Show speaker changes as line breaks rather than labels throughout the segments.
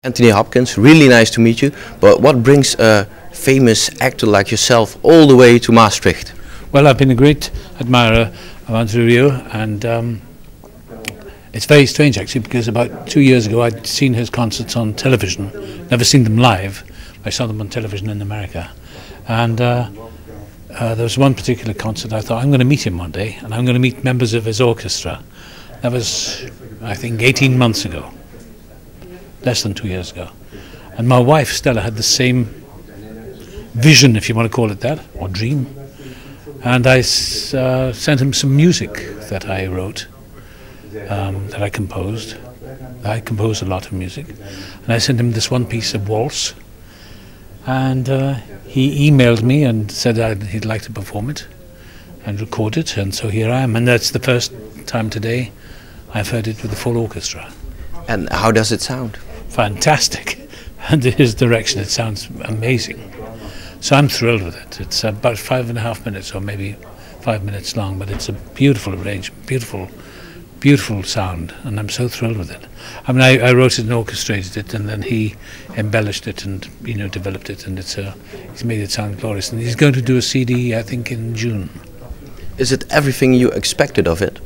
Anthony Hopkins, really nice to meet you. But what brings a famous actor like yourself all the way to Maastricht?
Well, I've been a great admirer of André Rieu, and it's very strange actually, because about 2 years ago I'd seen his concerts on television, never seen them live. I saw them on television in America, and there was one particular concert I thought, I'm going to meet him one day, and I'm going to meet members of his orchestra. That was, I think, 18 months ago. Less than 2 years ago. And my wife Stella had the same vision, if you want to call it that, or dream. And I sent him some music that I wrote, that I composed. I compose a lot of music. And I sent him this one piece of waltz. And he emailed me and said he'd like to perform it and record it. And so here I am. And that's the first time today I've heard it with the full orchestra.
And how does it sound?
Fantastic, and his direction, it sounds amazing. So I'm thrilled with it. It's about 5.5 minutes, or maybe 5 minutes long, but it's a beautiful arrangement, beautiful sound, and I'm so thrilled with it. I mean, I wrote it and orchestrated it, and then he embellished it and developed it, and he's made it sound glorious. And he's going to do a CD, I think, in June.
Is it everything you expected of it?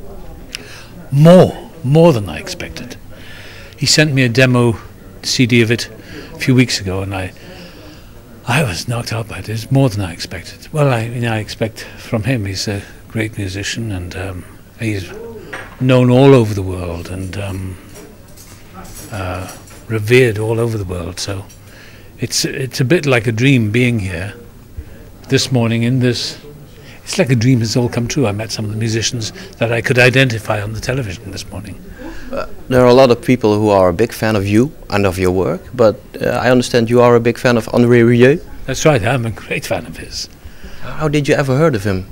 More than I expected. He sent me a demo CD of it a few weeks ago, and I was knocked out by it. It's more than I expected. Well, I expect from him. He's a great musician, and he's known all over the world and revered all over the world. So it's a bit like a dream being here this morning in this. It's like a dream has all come true. I met some of the musicians that I could identify on the television this morning.
There are a lot of people who are a big fan of you and of your work, but I understand you are a big fan of André Rieu.
That's right, I'm a great fan of his.
How did you ever heard of him?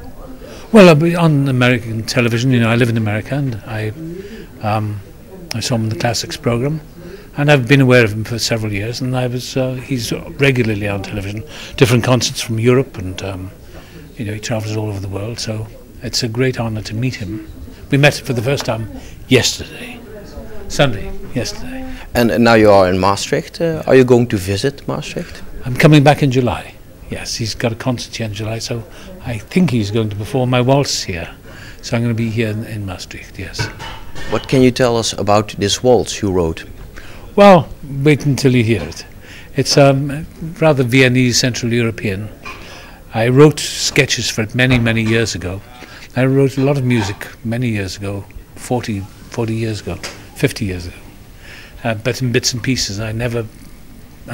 Well, on American television, I live in America, and I saw him in the Classics program, and I've been aware of him for several years, and he's regularly on television, different concerts from Europe, and he travels all over the world, so it's a great honour to meet him. We met for the first time Sunday, yesterday.
And now you are in Maastricht. Are you going to visit Maastricht?
I'm coming back in July. Yes, he's got a concert here in July, so I think he's going to perform my waltz here. So I'm going to be here in Maastricht, yes.
What can you tell us about this waltz you wrote?
Well, wait until you hear it. It's rather Viennese, Central European. I wrote sketches for it many years ago. I wrote a lot of music many years ago, 40 years ago, 50 years ago, but in bits and pieces. And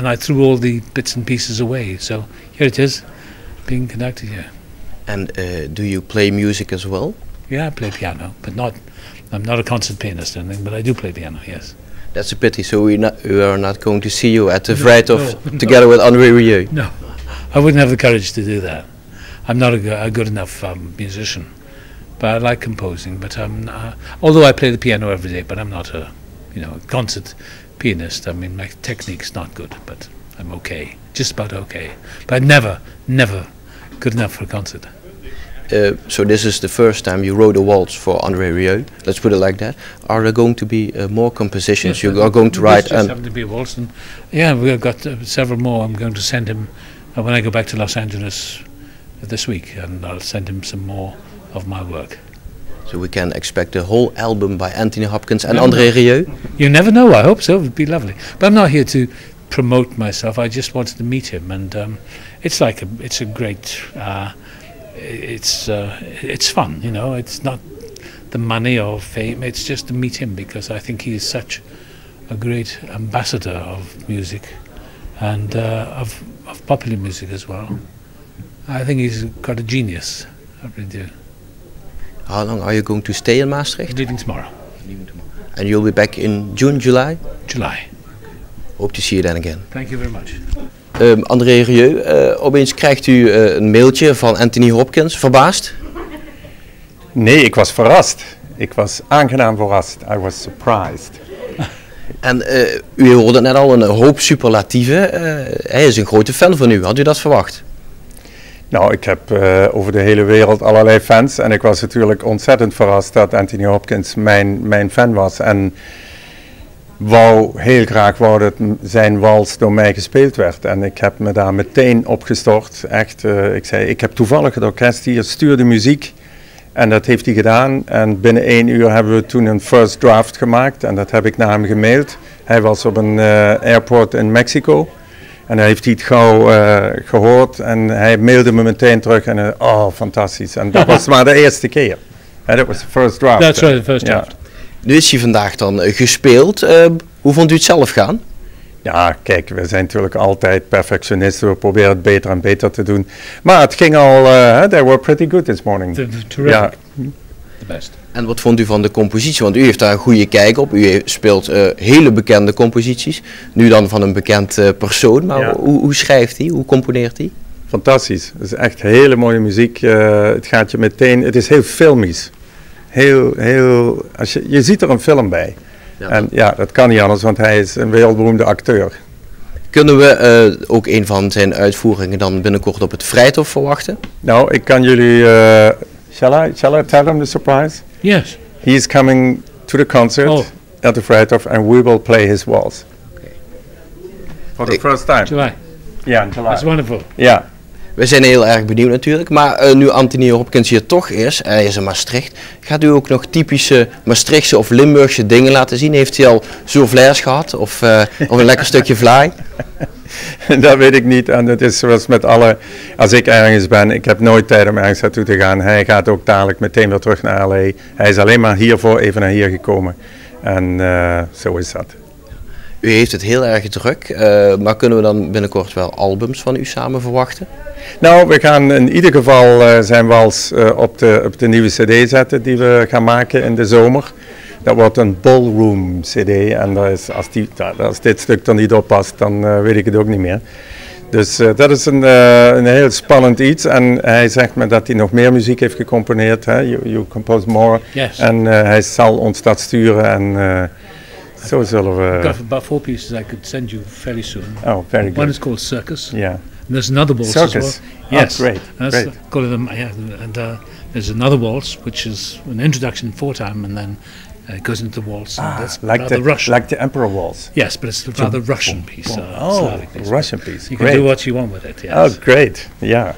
I threw all the bits and pieces away. So here it is, being conducted here. And
do you play music as well?
Yeah, I play piano, but I'm not a concert pianist or anything, but I do play piano, yes.
That's a pity, so we are not going to see you at the Vrijthof together with André Rieu.
No, I wouldn't have the courage to do that. I'm not a good enough musician. But I like composing. But although I play the piano every day, but I'm not a concert pianist. I mean, my technique's not good, but I'm okay, just about okay. But never good enough for a concert.
So this is the first time you wrote a waltz for André Rieu. Let's put it like that. Are there going to be more compositions you are going to write?
Just happened to be a waltz, and yeah, we've got several more. I'm going to send him when I go back to Los Angeles this week, and I'll send him some more of my work.
So we can expect a whole album by Anthony Hopkins and André Rieu?
You never know, I hope so, it would be lovely. But I'm not here to promote myself, I just wanted to meet him, and it's a great, it's fun, it's not the money or fame, it's just to meet him, because I think he is such a great ambassador of music, and of popular music as well. I think he's got a genius, I really do.
How long are you going to stay in Maastricht?
Leaving tomorrow.
And you'll be back in June, July?
July.
Hope to see you then again.
Thank you very much.
André Rieu, opeens krijgt u een mailtje van Anthony Hopkins. Verbaasd?
Nee, ik was verrast. Ik was aangenaam verrast. I was surprised.
En u hoorde net al een hoop superlatieven. Hij is een grote fan van u. Had u dat verwacht?
Nou, ik heb over de hele wereld allerlei fans en ik was natuurlijk ontzettend verrast dat Anthony Hopkins mijn fan was. En wou heel graag dat zijn wals door mij gespeeld werd. En ik heb me daar meteen op gestort. Echt, ik zei, ik heb toevallig het orkest hier, stuur de muziek. En dat heeft hij gedaan. En binnen 1 uur hebben we toen een first draft gemaakt. En dat heb ik naar hem gemaild. Hij was op een airport in Mexico. En hij heeft het gauw gehoord. En hij mailde me meteen terug. En oh, fantastisch. En dat was maar de eerste keer. Dat was de first draft.
That's right, the first draft.
Nu is hij vandaag dan gespeeld. Hoe vond u het zelf gaan?
Ja, kijk, we zijn natuurlijk altijd perfectionisten. We proberen het beter en beter te doen. Maar het ging al, they were pretty good this morning.
Terrific.
Ja.
The best.
En wat vond u van de compositie? Want u heeft daar een goede kijk op. U speelt hele bekende composities. Nu dan van een bekend persoon. Maar
Ja.
hoe schrijft hij? Hoe componeert hij?
Fantastisch. Het is echt hele mooie muziek. Het gaat je meteen, het is heel filmisch. Heel, je ziet er een film bij.
Ja.
En ja, dat kan niet anders, want hij is een wereldberoemde acteur.
Kunnen we ook een van zijn uitvoeringen dan binnenkort op het Vrijthof verwachten?
Nou, ik kan jullie, shall I tell them the surprise?
Yes.
He is coming to the concert at the Vrijthof and we will play his waltz.
Okay.
For the first time.
July.
Ja, in July.
That's wonderful.
Ja.
We zijn heel erg benieuwd natuurlijk, maar nu Anthony Hopkins hier toch is, hij is in Maastricht, gaat u ook nog typische Maastrichtse of Limburgse dingen laten zien? Heeft hij al souffleurs gehad of een lekker stukje vlaai?
Dat weet ik niet en het is zoals met alle, als ik ergens ben, ik heb nooit tijd om ergens naartoe te gaan. Hij gaat ook dadelijk meteen weer terug naar LA. Hij is alleen maar hiervoor even naar hier gekomen en zo is dat.
U heeft het heel erg druk, maar kunnen we dan binnenkort wel albums van u samen verwachten?
Nou, we gaan in ieder geval zijn wals op de nieuwe cd zetten die we gaan maken in de zomer. Dat wordt een ballroom cd en als dit stuk er niet op past, dan weet ik het ook niet meer. Dus dat is een heel spannend iets en hij zegt me dat hij nog meer muziek heeft gecomponeerd. You compose more.
Yes.
En hij zal ons dat sturen en zo zullen we...
I've got about 4 pieces I could send you fairly soon.
Oh, very good.
One is called Circus.
Yeah.
And there's another waltz
Circus.
as well. Yes.
Oh, great.
And that's
Great.
called them, yeah, and there's another waltz which is an introduction 4 time and then it goes into the waltz. And that's rather Russian.
Like the Emperor Waltz.
Yes, but it's a rather Russian piece. Slavic piece.
Russian piece.
You
Great.
can do what you want with it. Yes.
Oh, great. Yeah.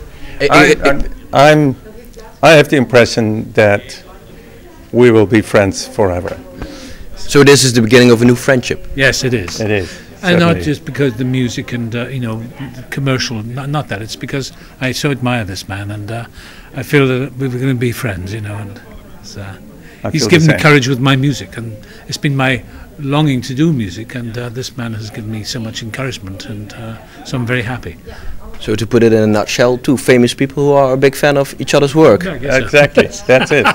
I have the impression that we will be friends forever.
So
this is the beginning of a new friendship.
Yes, it is.
It is.
And
certainly.
not just because the music and commercial, not that. It's because I so admire this man, and I feel that we were going to be friends, and he's given me courage with my music, and it's been my longing to do music, and this man has given me so much encouragement, and so I'm very happy.
So to put it in a nutshell, 2 famous people who are a big fan of each other's work.
Yeah, I guess so.
Exactly. That's it.